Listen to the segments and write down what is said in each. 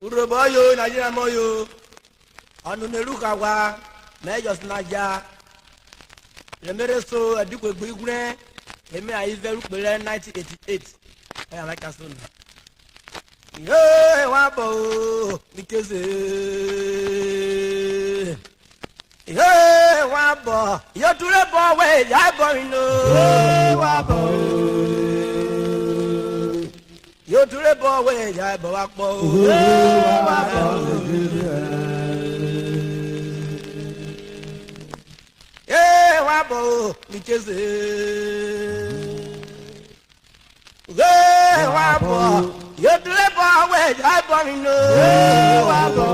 Uroboyo Nigeria moyo Anuneruka wa Majors Naja Remereso Adikwe Bigune Eme Aiveru Bele 1988 I like that song. Hey, wabo Nikeze Hey, wabo You to the boy I born no Hey, wabo You to the boy I born Hey, wabo Hey, wabo Nikeze Hey, wabo You to the boy I born no Hey, wabo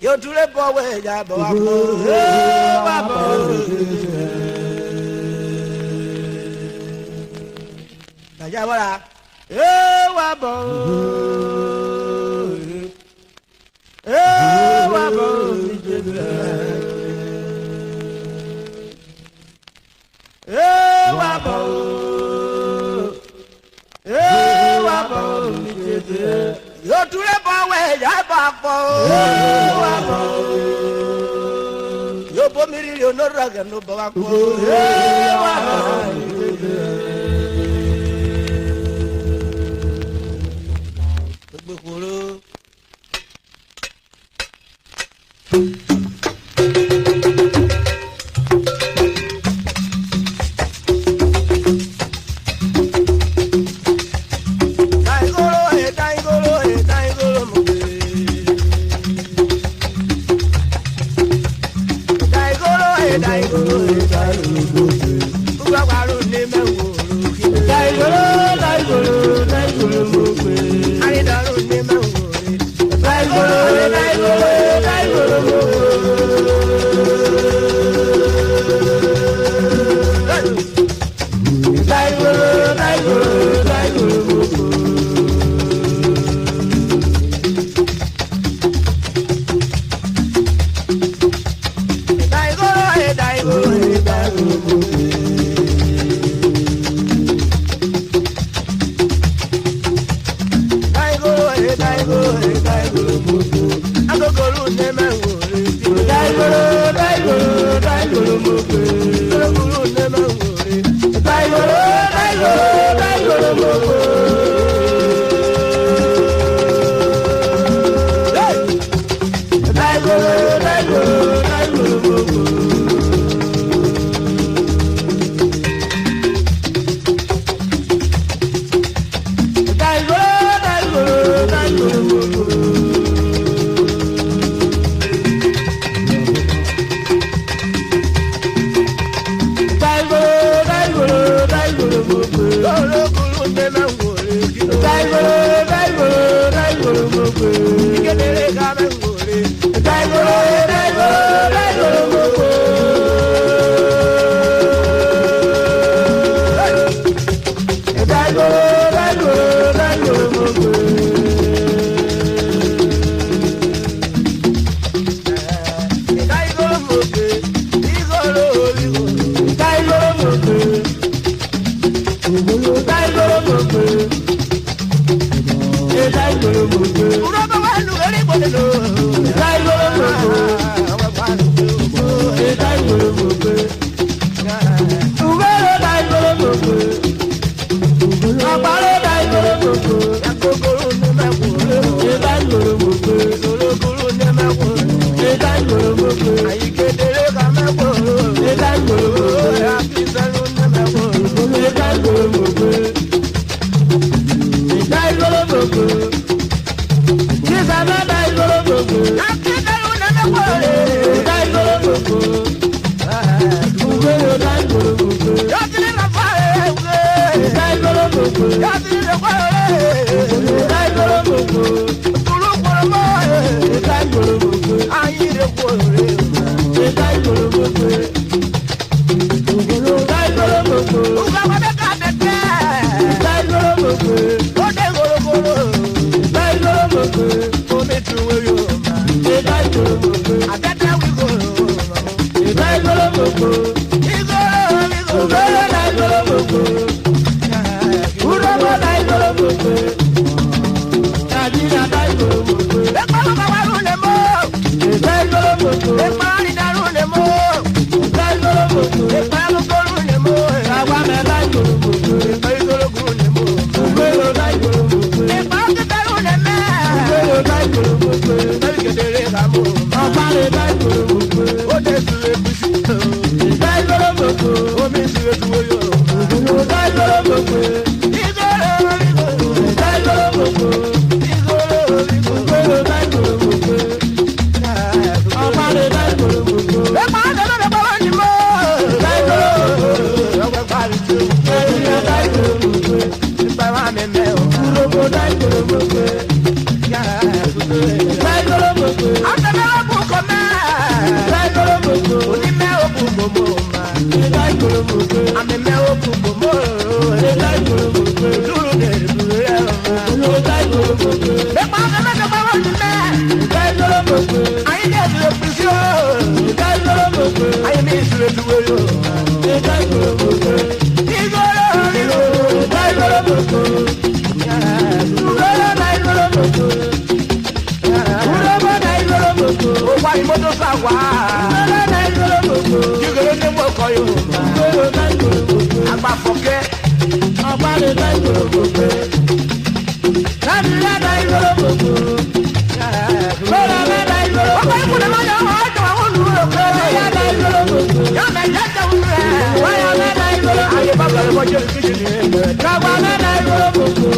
You to the boy I born Hey, wabo Najawara Hey, wabo Hey, wabo Hey, wabo Hey, wabo You to the boy I born Hey, wabo You put me in no rag and no babo Hey, wabo Bukuru wá. Jùgèrè ní mo kọ Yorùbá. Agbáfọ̀kẹ́. Ọba lè dá ìgboro gbogbo. Láti lẹ́dà ìgboro gbogbo. Bọ́lá lẹ́dà ìgboro gbogbo. Ọba ìkùnlẹ̀ máa yọ ọjọ́ àwọn olùrò. Lẹ́dà ìgboro gbogbo. Yóò bẹ̀ jẹ́jẹ́ wúrẹ́. Wáyà lẹ́dà ìgboro gbogbo. Ayé bàbá rẹ̀ wọ́n jẹ́ ìkéjì ní ẹgbẹ́. Jọba lẹ́dà ìgboro gbogbo.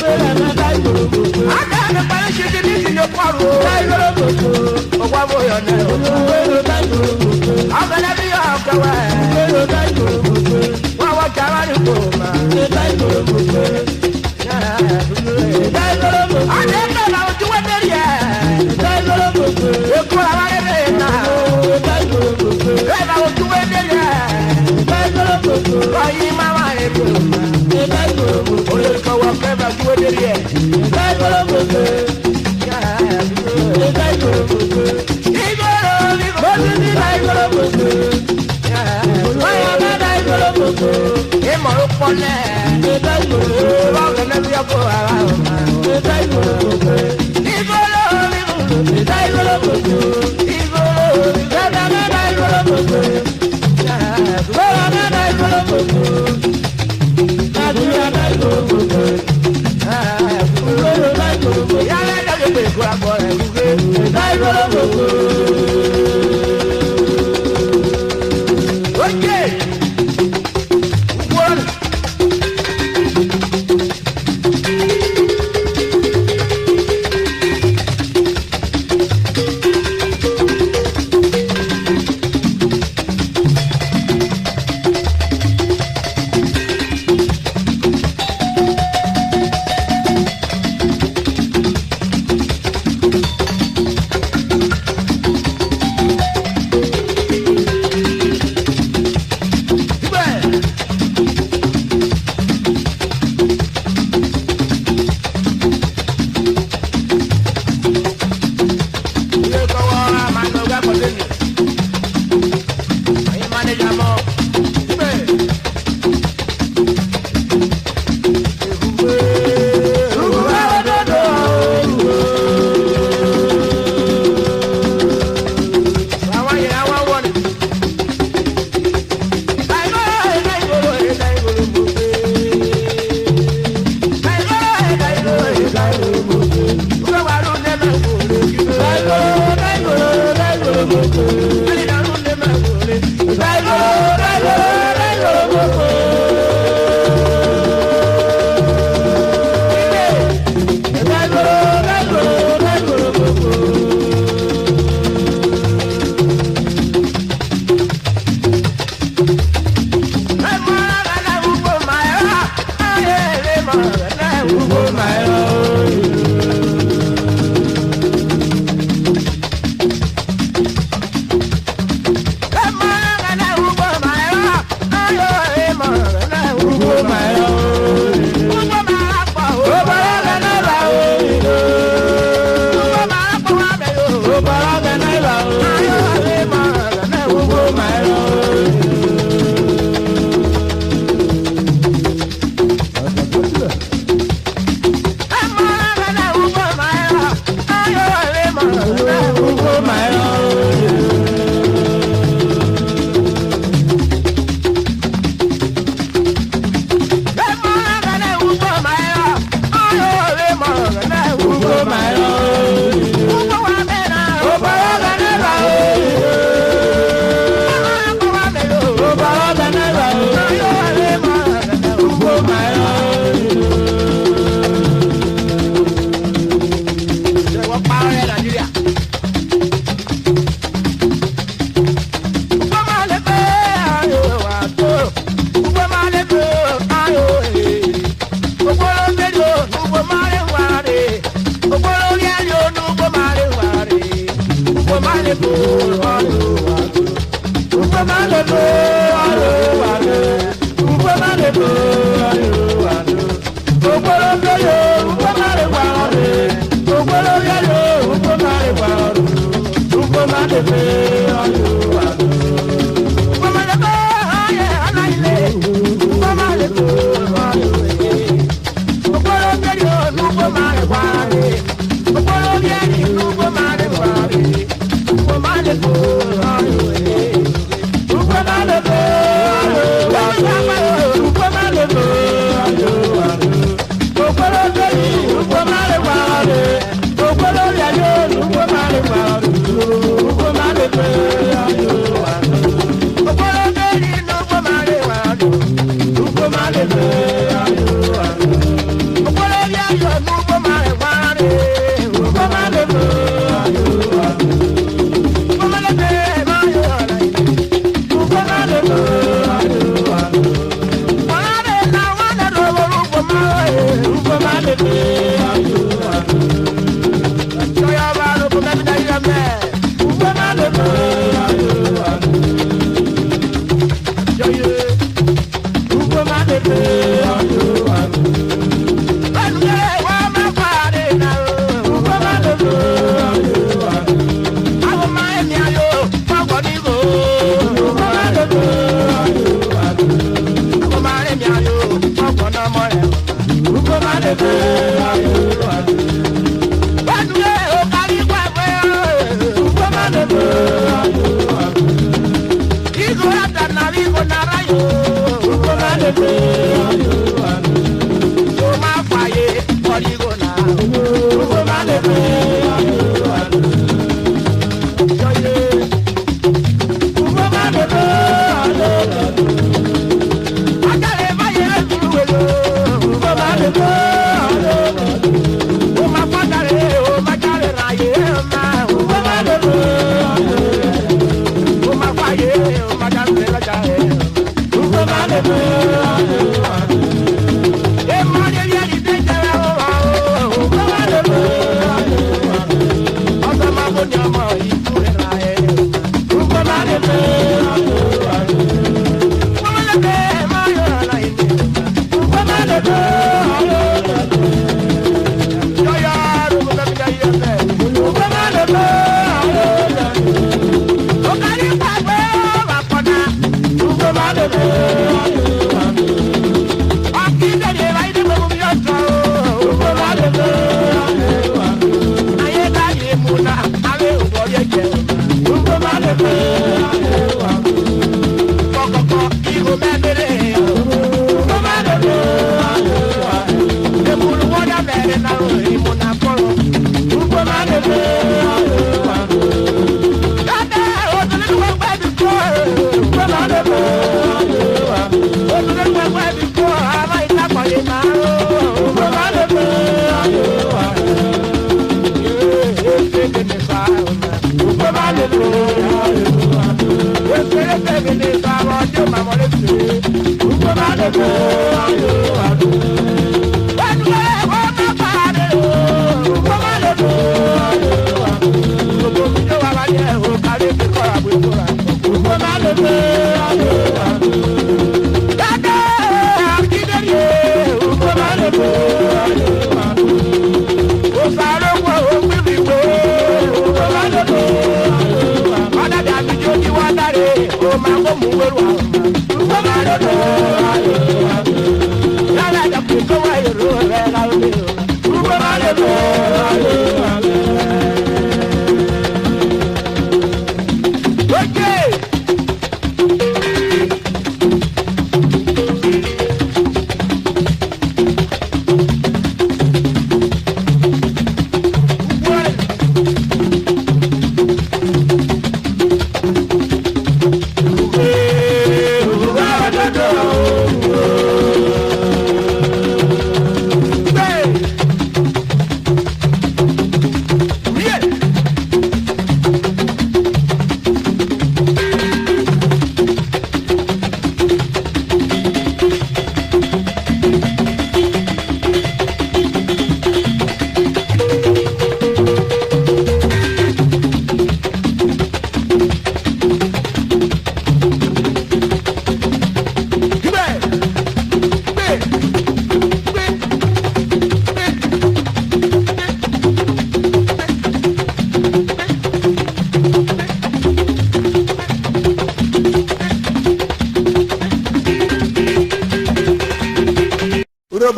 Bọ́lá lẹ́dà ìgboro gbogbo. Àgbẹ̀ mi pẹ̀lú ṣe ti ní ìsìn ìpọ̀rù. Lẹ́dà ìgboro gbogbo. Ọwọ́ àbòyọ̀ náà. Lẹ́dà ìgboro gbogbo. Ọ̀gbẹ́lẹ́ bí ọ̀kẹ́wẹ́. Lẹ́dà ìgboro gbogbo. Wọ́n wọ́n jàrá ní kò máa. Lẹ́dà ìgboro gbogbo. Adé bẹ̀rẹ̀ àwọn ojú wẹ́dẹ̀ yẹ. Èkó àwọn ẹgbẹ́ yẹn náà. Bẹ́ẹ̀ àwọn ojú wẹ́dẹ̀ yẹ. Ọyìn máa wà èkó. Olùkọ́ wọ fẹ́ bá ojú wẹ́dẹ̀ yẹ. Ìmọ̀ ló pọ̀ náà. Báwo ni bí ọkọ̀ ara ọ̀ma?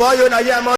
Boy, you know,